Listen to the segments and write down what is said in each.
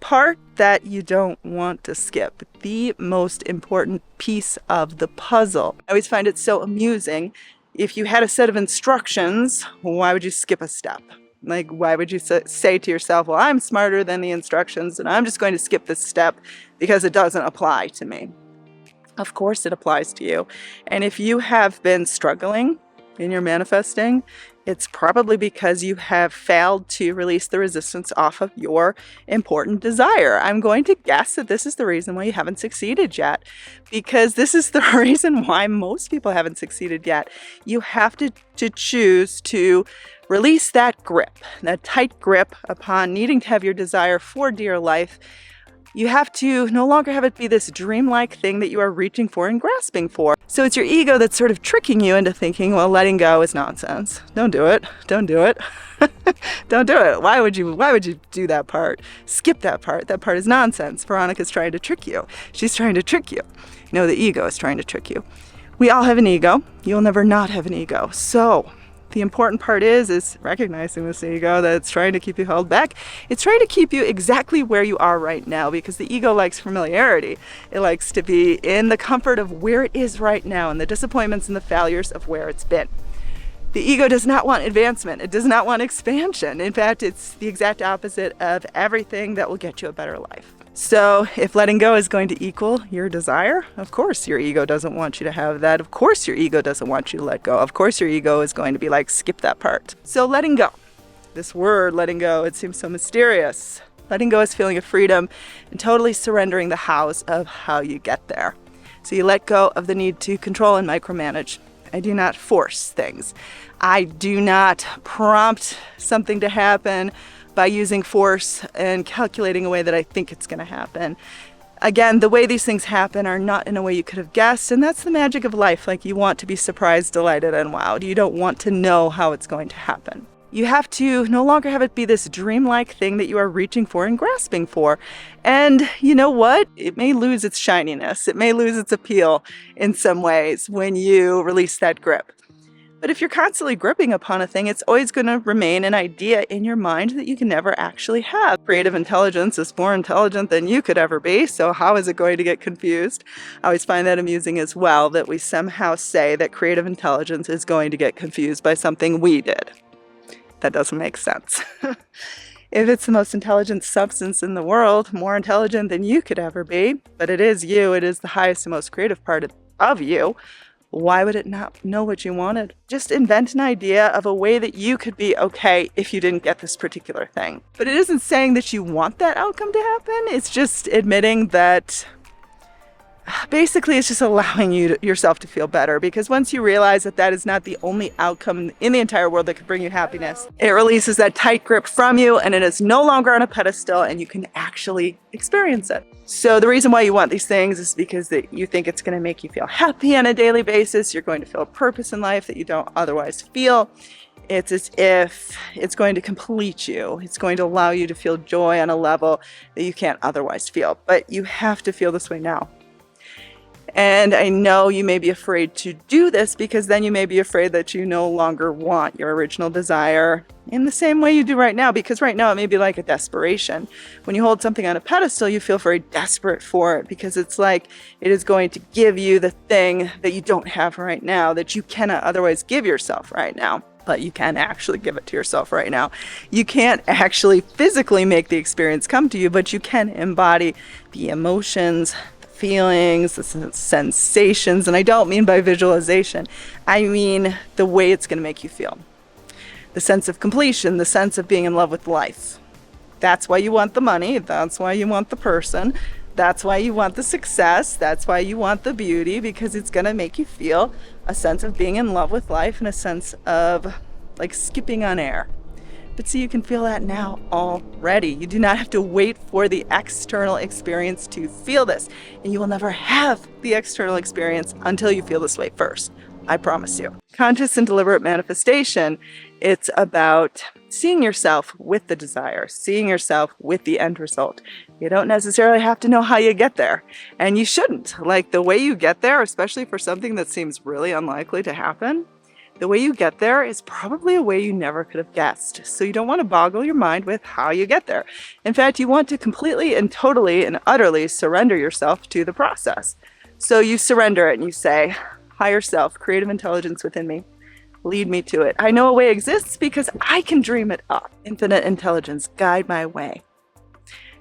part that you don't want to skip, the most important piece of the puzzle. I always find it so amusing. If you had a set of instructions, why would you skip a step? Like, why would you say to yourself, well, I'm smarter than the instructions and I'm just going to skip this step because it doesn't apply to me? Of course it applies to you. And if you have been struggling in your manifesting, it's probably because you have failed to release the resistance off of your important desire. I'm going to guess that this is the reason why you haven't succeeded yet, because this is the reason why most people haven't succeeded yet. You have to choose to release that grip, that tight grip upon needing to have your desire for dear life. You have to no longer have it be this dreamlike thing that you are reaching for and grasping for. So it's your ego that's sort of tricking you into thinking, well, letting go is nonsense. Don't do it. Don't do it. Don't do it. Why would you do that part? Skip that part. That part is nonsense. Veronica's trying to trick you. She's trying to trick you. No, the ego is trying to trick you. We all have an ego. You'll never not have an ego. So the important part is recognizing this ego that's trying to keep you held back. It's trying to keep you exactly where you are right now, because the ego likes familiarity. It likes to be in the comfort of where it is right now and the disappointments and the failures of where it's been. The ego does not want advancement. It does not want expansion. In fact, it's the exact opposite of everything that will get you a better life. So if letting go is going to equal your desire, of course your ego doesn't want you to have that. Of course your ego doesn't want you to let go. Of course your ego is going to be like, skip that part. So letting go, this word letting go, it seems so mysterious. Letting go is feeling of freedom and totally surrendering the hows of how you get there. So you let go of the need to control and micromanage. I do not force things. I do not prompt something to happen by using force and calculating a way that I think it's going to happen. Again, the way these things happen are not in a way you could have guessed, and that's the magic of life. Like, you want to be surprised, delighted, and wowed. You don't want to know how it's going to happen. You have to no longer have it be this dreamlike thing that you are reaching for and grasping for. And you know what? It may lose its shininess. It may lose its appeal in some ways when you release that grip. But if you're constantly gripping upon a thing, it's always going to remain an idea in your mind that you can never actually have. Creative intelligence is more intelligent than you could ever be, so how is it going to get confused? I always find that amusing as well, that we somehow say that creative intelligence is going to get confused by something we did. That doesn't make sense. If it's the most intelligent substance in the world, more intelligent than you could ever be, but it is you, it is the highest and most creative part of you, why would it not know what you wanted? Just invent an idea of a way that you could be okay if you didn't get this particular thing. But it isn't saying that you want that outcome to happen. It's just admitting that basically it's just allowing yourself to feel better, because once you realize that that is not the only outcome in the entire world that could bring you happiness, it releases that tight grip from you and it is no longer on a pedestal and you can actually experience it. So the reason why you want these things is because that you think it's going to make you feel happy on a daily basis. You're going to feel a purpose in life that you don't otherwise feel. It's as if it's going to complete you. It's going to allow you to feel joy on a level that you can't otherwise feel. But you have to feel this way now. And I know you may be afraid to do this, because then you may be afraid that you no longer want your original desire in the same way you do right now, because right now it may be like a desperation. When you hold something on a pedestal, you feel very desperate for it, because it's like it is going to give you the thing that you don't have right now, that you cannot otherwise give yourself right now. But you can actually give it to yourself right now. You can't actually physically make the experience come to you, but you can embody the emotions, feelings, the sensations, and I don't mean by visualization. I mean the way it's going to make you feel. The sense of completion, the sense of being in love with life. That's why you want the money. That's why you want the person. That's why you want the success. That's why you want the beauty, because it's going to make you feel a sense of being in love with life and a sense of like skipping on air. But see, you can feel that now already. You do not have to wait for the external experience to feel this. And you will never have the external experience until you feel this way first. I promise you. Conscious and deliberate manifestation, it's about seeing yourself with the desire, seeing yourself with the end result. You don't necessarily have to know how you get there. And you shouldn't. Like, the way you get there, especially for something that seems really unlikely to happen, The way you get there is probably a way you never could have guessed. So you don't want to boggle your mind with how you get there. In fact, you want to completely and totally and utterly surrender yourself to the process. So you surrender it and you say, higher self, creative intelligence within me, lead me to it. I know a way exists because I can dream it up. Infinite intelligence, guide my way.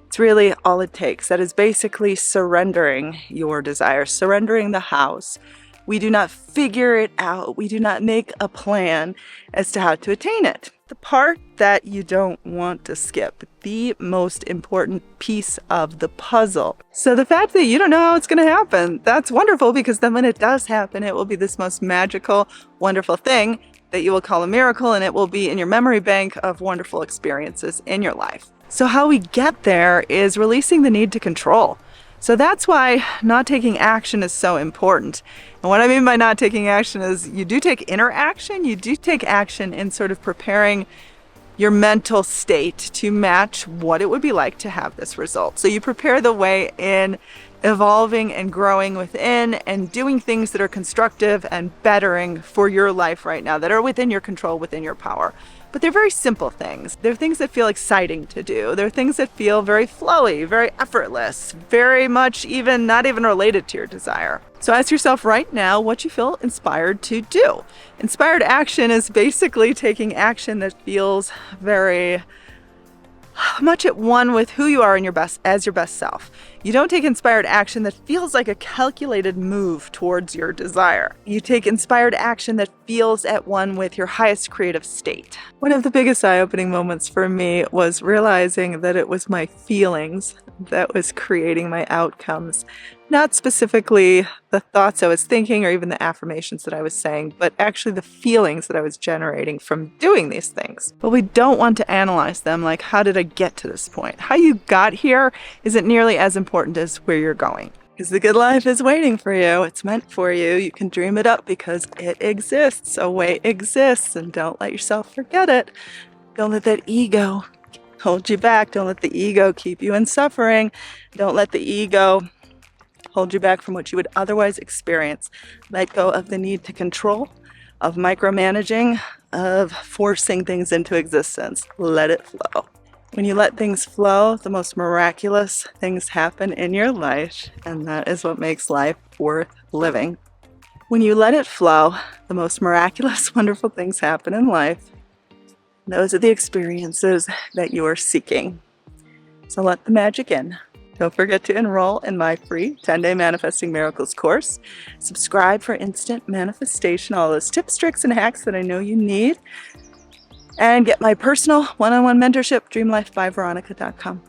It's really all it takes. That is basically surrendering your desires, surrendering the house. We do not figure it out. We do not make a plan as to how to attain it. The part that you don't want to skip, the most important piece of the puzzle. So the fact that you don't know how it's going to happen, that's wonderful, because then when it does happen, it will be this most magical, wonderful thing that you will call a miracle, and it will be in your memory bank of wonderful experiences in your life. So how we get there is releasing the need to control. So that's why not taking action is so important. And what I mean by not taking action is you do take inner action, you do take action in sort of preparing your mental state to match what it would be like to have this result. So you prepare the way in evolving and growing within and doing things that are constructive and bettering for your life right now, that are within your control, within your power. But they're very simple things. They're things that feel exciting to do. They're things that feel very flowy, very effortless, very much not even related to your desire. So ask yourself right now what you feel inspired to do. Inspired action is basically taking action that feels very much at one with who you are in your best self. You don't take inspired action that feels like a calculated move towards your desire. You take inspired action that feels at one with your highest creative state. One of the biggest eye-opening moments for me was realizing that it was my feelings that was creating my outcomes. Not specifically the thoughts I was thinking or even the affirmations that I was saying, but actually the feelings that I was generating from doing these things. But we don't want to analyze them like, how did I get to this point? How you got here isn't nearly as important as where you're going. Because the good life is waiting for you. It's meant for you. You can dream it up because it exists. A way exists, and don't let yourself forget it. Don't let that ego hold you back. Don't let the ego keep you in suffering. Don't let the ego hold you back from what you would otherwise experience. Let go of the need to control, of micromanaging, of forcing things into existence. Let it flow. When you let things flow, the most miraculous things happen in your life, and that is what makes life worth living. When you let it flow, the most miraculous, wonderful things happen in life. Those are the experiences that you are seeking. So let the magic in. Don't forget to enroll in my free 10-day Manifesting Miracles course. Subscribe for instant manifestation, all those tips, tricks, and hacks that I know you need. And get my personal one-on-one mentorship, dreamlifebyveronica.com.